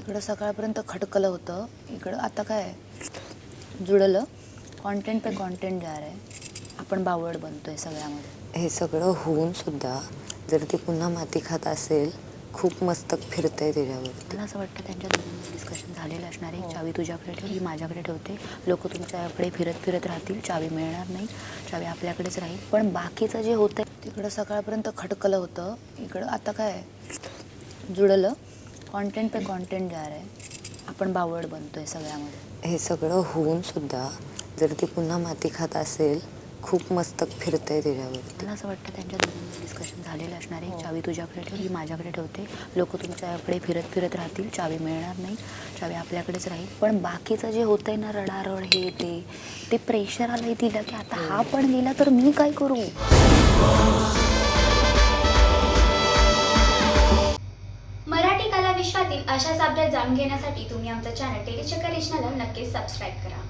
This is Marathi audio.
तिकडं सकाळपर्यंत खटकलं होतं, इकडं आता काय जुळलं. कॉन्टेंट पे कॉन्टेंट जा रहा है. आपण बावळट बनतोय सगळ्यामध्ये. हे सगळं होऊन सुद्धा जर ती पुन्हा माती खात असेल, खूप मस्तक फिरतंय त्याच्यावर. मला असं वाटतं त्यांच्या दोघांचं डिस्कशन झालेलं असणार आहे. चावी तुझ्याकडे ठेव, ही माझ्याकडे ठेवते. लोक तुमच्याकडे फिरत फिरत राहतील, चावी मिळणार नाही, चावी आपल्याकडेच राहील. पण बाकीचं जे होतं तिकडं सकाळपर्यंत खटकलं होतं, इकडं आता काय जुळलं. कॉन्टेंट पे कॉन्टेंट जा रहा है. आपण बावळट बनतोय सगळ्यामध्ये. हे सगळं होऊन सुद्धा जर ती पुन्हा माती खात असेल, खूप मस्तक फिरतंय त्याच्यावर. मला असं वाटतं त्यांच्या दोघांचं डिस्कशन झालेलं असणार आहे. चावी तुझ्याकडे ठेव, ही माझ्याकडे ठेवते. लोक तुमच्याकडे फिरत फिरत राहतील, चावी मिळणार नाही, चावी आपल्याकडेच राहील. पण बाकीचं जे होतंय ना, रडारड हे ते प्रेशर आलंय तिला की आता हा पण गेला तर मी काय करू. मराठी कला विश्वातील अशाच अपडेट जाणून घेण्यासाठी तुम्ही आमचं चॅनल टेलीचक्कर रिजनला नक्कीच सबस्क्राईब करा.